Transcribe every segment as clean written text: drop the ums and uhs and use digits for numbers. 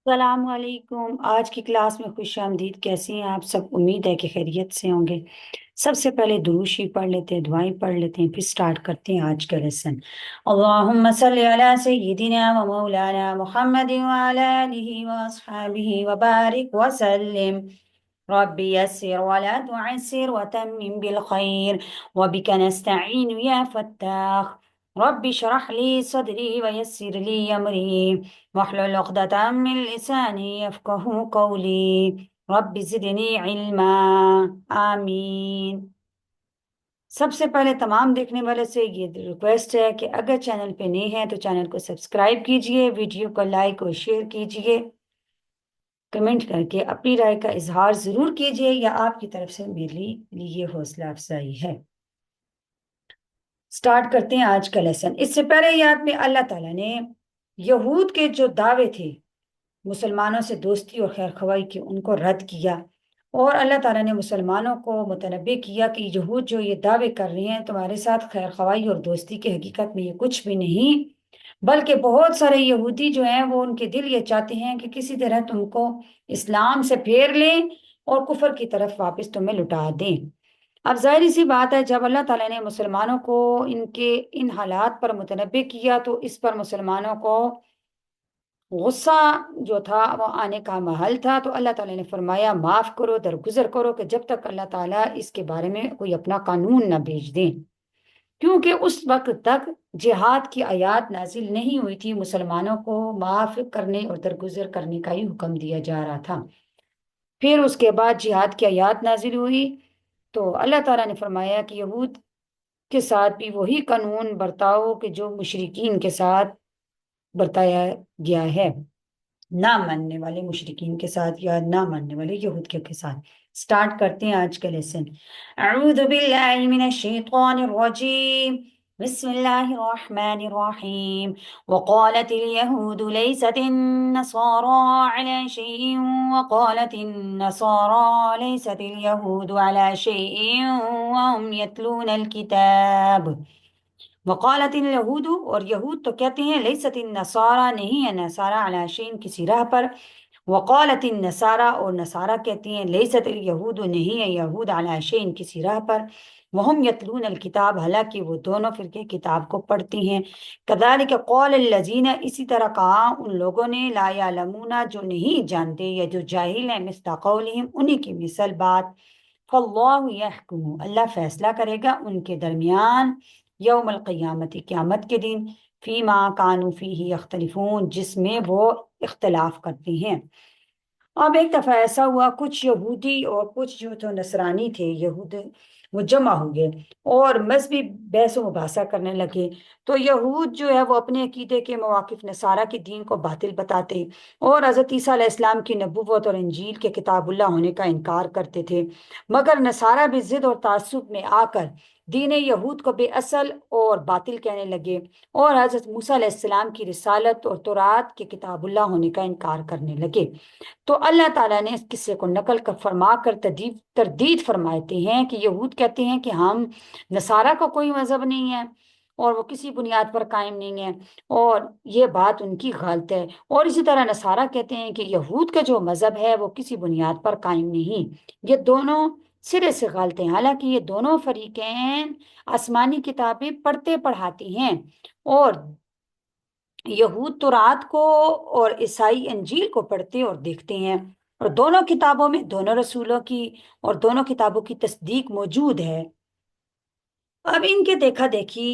السلام علیکم۔ آج کی کلاس میں خوش آمدید۔ کیسی ہیں آپ سب؟ امید ہے کہ خیریت سے ہوں گے۔ سب سے پہلے درود شریف پڑھ لیتے ہیں، دعائیں پڑھ لیتے ہیں، پھر سٹارٹ کرتے ہیں آج کا لیسن۔ اللہم صلی علی سیدنا و مولانا محمد وعلی آلہ واصحابہ وبارک وسلم۔ رب يسر ولا تعسر وتمم بالخير وبك نستعين يا فتاح رب اشرح لي صدري ويسر لي أمري واحلل عقدة من لساني يفقه قولي رب زدني علما آمین۔ سب سے پہلے تمام دیکھنے والے سے یہ ریکویسٹ ہے کہ اگر چینل پہ نئے ہیں تو چینل کو سبسکرائب کیجئے، ویڈیو کو لائک اور شیئر کیجئے، کمنٹ کر کے اپنی رائے کا اظہار ضرور کیجئے، یا آپ کی طرف سے میرے لیے حوصلہ افزائی ہے۔ سٹارٹ کرتے ہیں آج کا لیسن۔ اس سے پہلے یاد میں اللہ تعالیٰ نے یہود کے جو دعوے تھے مسلمانوں سے دوستی اور خیر خواہی کے، ان کو رد کیا، اور اللہ تعالیٰ نے مسلمانوں کو متنبہ کیا کہ یہود جو یہ دعوے کر رہے ہیں تمہارے ساتھ خیر خواہی اور دوستی کی، حقیقت میں یہ کچھ بھی نہیں، بلکہ بہت سارے یہودی جو ہیں وہ ان کے دل یہ چاہتے ہیں کہ کسی طرح تم کو اسلام سے پھیر لیں اور کفر کی طرف واپس تمہیں لٹا دیں۔ اب ظاہری سی بات ہے، جب اللہ تعالیٰ نے مسلمانوں کو ان حالات پر متنبہ کیا تو اس پر مسلمانوں کو غصہ جو تھا وہ آنے کا محل تھا، تو اللہ تعالیٰ نے فرمایا معاف کرو، درگزر کرو، کہ جب تک اللہ تعالیٰ اس کے بارے میں کوئی اپنا قانون نہ بھیج دیں، کیونکہ اس وقت تک جہاد کی آیات نازل نہیں ہوئی تھی، مسلمانوں کو معاف کرنے اور درگزر کرنے کا ہی حکم دیا جا رہا تھا۔ پھر اس کے بعد جہاد کی آیات نازل ہوئی تو اللہ تعالیٰ نے فرمایا کہ یہود کے ساتھ بھی وہی قانون برتاؤ کہ جو مشرکین کے ساتھ برتایا گیا ہے، نہ ماننے والے مشرکین کے ساتھ یا نہ ماننے والے یہود کے ساتھ۔ سٹارٹ کرتے ہیں آج کا لیسن۔ اعوذ باللہ من الشیطان الرجیم، بسم اللہ الرحمن الرحیم۔ وقالت اليهود ليست النصارى على شيء وقالت النصارى ليست اليهود على شيء وهم يتلون الكتاب۔ وقالت اليہود، اور یہود تو کہتے ہیں لیست النصارى، نہیں ہے نصارہ علی شیء کسی راہ پر، وقالت النصارى، اور نصارہ کہتے ہیں لیست الیہود، نہیں ہے یہود علی شیء کسی راہ پر، وہم یتلون الکتاب، حالانکہ وہ دونوں فرقے کتاب کو پڑھتے ہیں۔ کذالک قال الذین، اسی طرح کہا ان لوگوں نے، لا یعلمون، جو نہیں جانتے یا جو جاہل ہیں، مثل قولہم، انہی کی مثل بات، فاللہ یحکم، اللہ فیصلہ کرے گا ان کے درمیان، یوم القیامت، قیامت کے دن، فیما کانوا فیہ یختلفون، جس میں وہ اختلاف کرتے ہیں۔ اب ایک دفعہ ایسا ہوا، کچھ یہودی اور کچھ جو تو نصرانی تھے یہود، وہ جمع ہو گئے اور مذہبی بحث و مباحثہ کرنے لگے۔ تو یہود جو ہے وہ اپنے عقیدے کے مواقف نصارہ کے دین کو باطل بتاتے، اور حضرت عیسیٰ علیہ السلام کی نبوت اور انجیل کے کتاب اللہ ہونے کا انکار کرتے تھے، مگر نصارہ بھی ضد اور تعصب میں آ کر دین یہود کو بے اصل اور باطل کہنے لگے، اور حضرت موسیٰ علیہ السلام کی رسالت اور تورات کے کتاب اللہ ہونے کا انکار کرنے لگے۔ تو اللہ تعالیٰ نے اس قصے کو نقل کر فرما کر تردید فرماتے ہیں کہ یہود کہتے ہیں کہ ہم نصارہ کو کوئی مذہب نہیں ہے اور وہ کسی بنیاد پر قائم نہیں ہے، اور یہ بات ان کی غلط ہے، اور اسی طرح نصارہ کہتے ہیں کہ یہود کا جو مذہب ہے وہ کسی بنیاد پر قائم نہیں۔ یہ دونوں سرے سے غلط ہیں، حالانکہ یہ دونوں فریقین آسمانی کتابیں پڑھتے پڑھاتی ہیں، اور یہود تورات کو اور عیسائی انجیل کو پڑھتے اور دیکھتے ہیں، اور دونوں کتابوں میں دونوں رسولوں کی اور دونوں کتابوں کی تصدیق موجود ہے۔ اب ان کے دیکھا دیکھی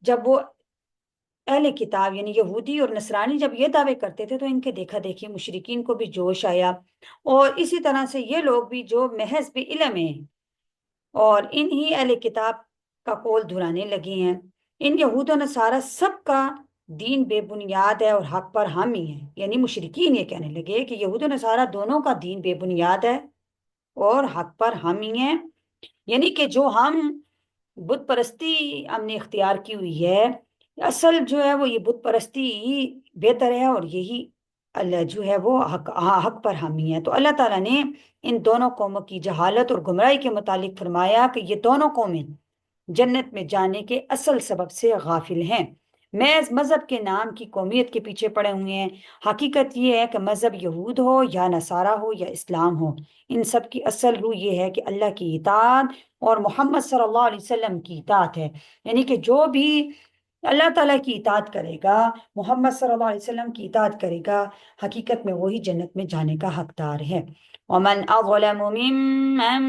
جب وہ اہل کتاب یعنی یہودی اور نصرانی جب یہ دعوے کرتے تھے تو ان کے دیکھا دیکھی مشرکین کو بھی جوش آیا، اور اسی طرح سے یہ لوگ بھی جو محض علم ہیں اور انہی اہل کتاب کا قول دہرانے لگے ہیں۔ ان یہود و نصارہ سب کا دین بے بنیاد ہے اور حق پر حامی ہے، یعنی مشرکین یہ کہنے لگے کہ یہود و نصارہ دونوں کا دین بے بنیاد ہے اور حق پر حامی ہے، یعنی کہ جو ہم بت پرستی ہم نے اختیار کی ہوئی ہے، اصل جو ہے وہ یہ بت پرستی ہی بہتر ہے، اور یہی اللہ جو ہے وہ حق پر حامی ہے۔ تو اللہ تعالیٰ نے ان دونوں قوموں کی جہالت اور گمراہی کے متعلق فرمایا کہ یہ دونوں قومیں جنت میں جانے کے اصل سبب سے غافل ہیں، محض مذہب کے نام کی قومیت کے پیچھے پڑے ہوئے ہیں۔ حقیقت یہ ہے کہ مذہب یہود ہو یا نصارہ ہو یا اسلام ہو، ان سب کی اصل روح یہ ہے کہ اللہ کی اطاعت اور محمد صلی اللہ علیہ وسلم کی اطاعت ہے۔ یعنی کہ جو بھی اللہ تعالیٰ کی اطاعت کرے گا، محمد صلی اللہ علیہ وسلم کی اطاعت کرے گا، حقیقت میں وہی جنت میں جانے کا حقدار ہے۔ ومن اظلم ممن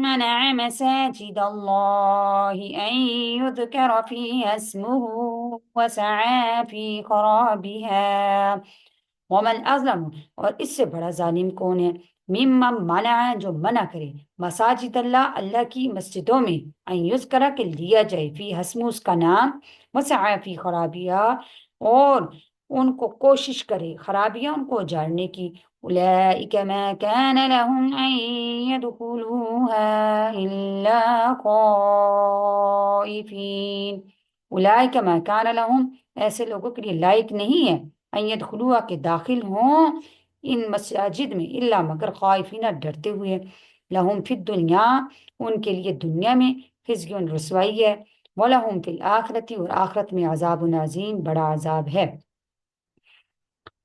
منع مساجد الله ان يذكر فيها اسمه وسعى في خرابها ومن اظلم، اور اس سے بڑا ظالم کون ہے، ممن منع، جو منع کرے، مساجد اللہ، اللہ کی مسجدوں میں، ان یذکر، کہ لیا جائے، فی اسمہ، اس کا نام، وسعی فی خرابیہ، اور ان کو کوشش کرے، خرابیہ ان کو اجاڑنے کی۔ اولئک ما کان لهم ان يدخلوها الا خائفین، اولئک ما کان لهم، ایسے لوگوں کے لیے لائق نہیں ہے، ان يدخلوها، کہ داخل ہوں ان مساجد میں، الا مگر خائفین، ڈرتے ہوئے، لہم فی الدنیا، ان کے لیے دنیا میں، خزی، رسوائی ہے، وَلَهُمْ فِي الْآخِرَةِ، اور آخرت میں عذاب عظیم، بڑا عذاب ہے۔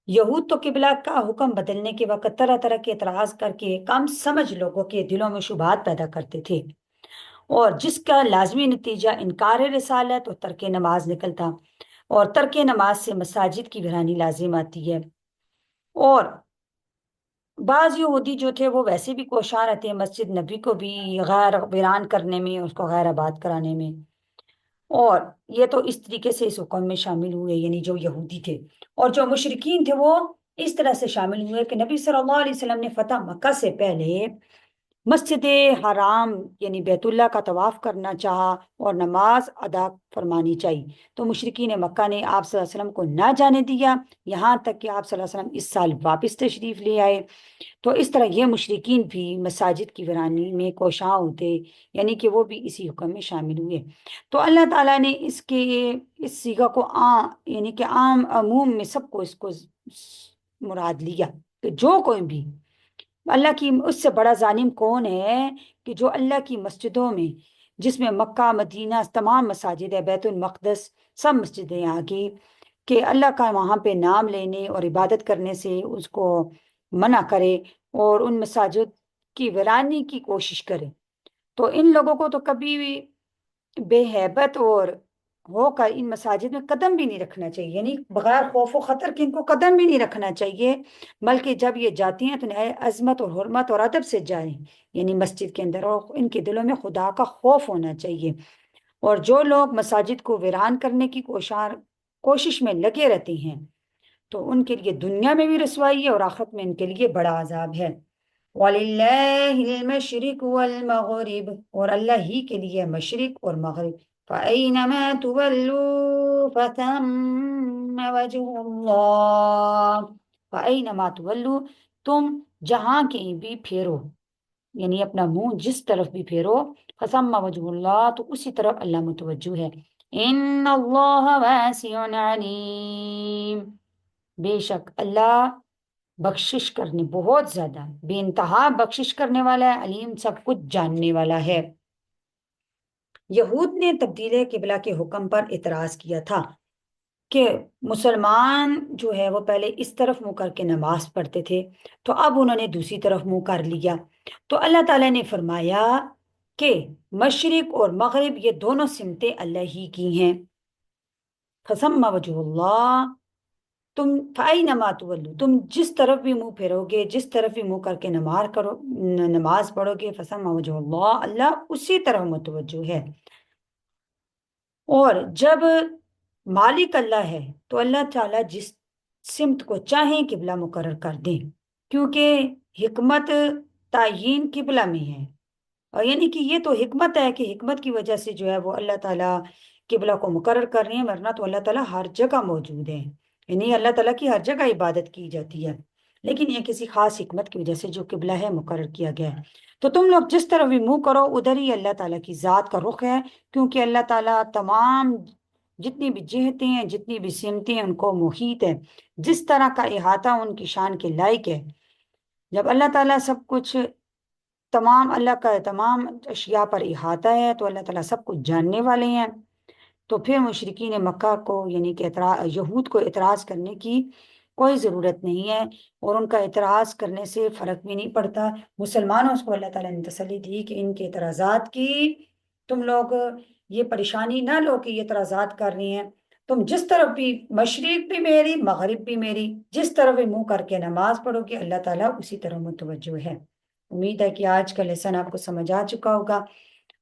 یہود تو قبلہ کا حکم بدلنے کے وقت طرح طرح کے اعتراض کر کے کم سمجھ لوگوں کے دلوں میں شبہات پیدا کرتے تھے، اور جس کا لازمی نتیجہ انکار رسالت اور ترک نماز نکلتا، اور ترک نماز سے مساجد کی ویرانی لازم آتی ہے۔ اور بعض یہودی جو تھے وہ ویسے بھی کوشاں رہتے ہیں مسجد نبی کو بھی غیر ویران کرنے میں، اس کو غیر آباد کرانے میں، اور یہ تو اس طریقے سے اس حکم میں شامل ہوئے، یعنی جو یہودی تھے، اور جو مشرکین تھے وہ اس طرح سے شامل ہوئے کہ نبی صلی اللہ علیہ وسلم نے فتح مکہ سے پہلے مسجد حرام یعنی بیت اللہ کا طواف کرنا چاہا اور نماز ادا فرمانی چاہیے، تو مشرکین مکہ نے آپ صلی اللہ علیہ وسلم کو نہ جانے دیا، یہاں تک کہ آپ صلی اللہ علیہ وسلم اس سال واپس تشریف لے آئے۔ تو اس طرح یہ مشرکین بھی مساجد کی ویرانی میں کوشاں ہوتے، یعنی کہ وہ بھی اسی حکم میں شامل ہوئے۔ تو اللہ تعالیٰ نے اس صیغہ کو یعنی کہ عام عموم میں سب کو اس کو مراد لیا، کہ جو کوئی بھی اللہ کی، اس سے بڑا ظالم کون ہے کہ جو اللہ کی مسجدوں میں، جس میں مکہ مدینہ تمام مساجد ہے، بیت المقدس سب مسجدیں آ گئی، کہ اللہ کا وہاں پہ نام لینے اور عبادت کرنے سے اس کو منع کرے اور ان مساجد کی ویرانی کی کوشش کرے، تو ان لوگوں کو تو کبھی بھی بے ہیبت اور ہو کر ان مساجد میں قدم بھی نہیں رکھنا چاہیے، یعنی بغیر خوف و خطر کے ان کو قدم بھی نہیں رکھنا چاہیے، بلکہ جب یہ جاتی ہیں تو نہایت عظمت اور حرمت اور ادب سے جائیں، یعنی مسجد کے اندر، اور ان کے دلوں میں خدا کا خوف ہونا چاہیے۔ اور جو لوگ مساجد کو ویران کرنے کی کوشش میں لگے رہتے ہیں تو ان کے لیے دنیا میں بھی رسوائی ہے اور آخرت میں ان کے لیے بڑا عذاب ہے۔ وَلِلَّهِ الْمَشْرِقُ وَالْمَغْرِبُ، اور اللہ ہی کے لیے مشرق اور مغرب، فَأَيْنَمَا تُوَلُّوا فَثَمَّ وَجْهُ اللَّهِ، فَأَيْنَمَا تُوَلُّوا، تم جہاں کہیں بھی پھیرو، یعنی اپنا منہ جس طرف بھی پھیرو، فَثَمَّ وَجْهُ اللَّهِ، تو اسی طرف اللہ متوجہ ہے۔ إِنَّ اللَّهَ وَاسِعٌ عَلِيمٌ، بے شک اللہ بخشش کرنے بہت زیادہ بے انتہا بخشش کرنے والا ہے، علیم سب کچھ جاننے والا ہے۔ یہود نے تبدیل قبلہ کے حکم پر اعتراض کیا تھا کہ مسلمان جو ہے وہ پہلے اس طرف منہ کر کے نماز پڑھتے تھے، تو اب انہوں نے دوسری طرف منہ کر لیا، تو اللہ تعالیٰ نے فرمایا کہ مشرق اور مغرب یہ دونوں سمتیں اللہ ہی کی ہیں، فثم وجہ اللہ، تم فَأَيْنَمَا تُوَلُّوا، تم جس طرف بھی منہ پھیرو گے، جس طرف بھی منہ کر کے نماز پڑھو گے، فَثَمَّ وَجْهُ اللَّهِ، اللہ اسی طرف متوجہ ہے۔ اور جب مالک اللہ ہے تو اللہ تعالیٰ جس سمت کو چاہیں قبلہ مقرر کر دیں، کیونکہ حکمت تعیین قبلہ میں ہے، اور یعنی کہ یہ تو حکمت ہے کہ حکمت کی وجہ سے جو ہے وہ اللہ تعالیٰ قبلہ کو مقرر کر رہے ہیں، ورنہ تو اللہ تعالیٰ ہر جگہ موجود ہے، یعنی اللہ تعالیٰ کی ہر جگہ عبادت کی جاتی ہے، لیکن یہ کسی خاص حکمت کی وجہ سے جو قبلہ ہے مقرر کیا گیا ہے۔ تو تم لوگ جس طرف بھی منہ کرو ادھر ہی اللہ تعالیٰ کی ذات کا رخ ہے، کیونکہ اللہ تعالیٰ تمام جتنی بھی جہتیں ہیں، جتنی بھی سمتیں ہیں، ان کو محیط ہے، جس طرح کا احاطہ ان کی شان کے لائق ہے۔ جب اللہ تعالیٰ سب کچھ، اللہ کا تمام اشیاء پر احاطہ ہے، تو اللہ تعالیٰ سب کچھ جاننے والے ہیں۔ تو پھر مشرکین مکہ کو یعنی کہ یہود کو اعتراض کرنے کی کوئی ضرورت نہیں ہے، اور ان کا اعتراض کرنے سے فرق بھی نہیں پڑتا۔ مسلمانوں کو اللہ تعالیٰ نے تسلی دی کہ ان کے اعتراضات کی تم لوگ یہ پریشانی نہ لو کہ یہ اعتراضات کر رہی ہیں، تم جس طرف بھی، مشرق بھی میری مغرب بھی میری، جس طرف بھی منہ کر کے نماز پڑھو گے اللہ تعالیٰ اسی طرح متوجہ ہے۔ امید ہے کہ آج کا لیسن آپ کو سمجھ آ چکا ہوگا۔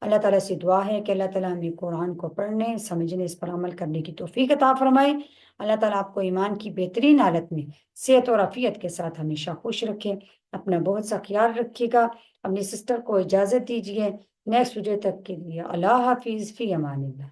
اللہ تعالیٰ سے دعا ہے کہ اللہ تعالیٰ ہمیں قرآن کو پڑھنے، سمجھنے، اس پر عمل کرنے کی توفیق عطا فرمائے۔ اللہ تعالیٰ آپ کو ایمان کی بہترین حالت میں صحت اور عافیت کے ساتھ ہمیشہ خوش رکھے۔ اپنا بہت سا خیال رکھیے گا۔ اپنی سسٹر کو اجازت دیجیے۔ نیکسٹ ویڈیو تک کے لیے اللہ حافظ، فی امان اللہ۔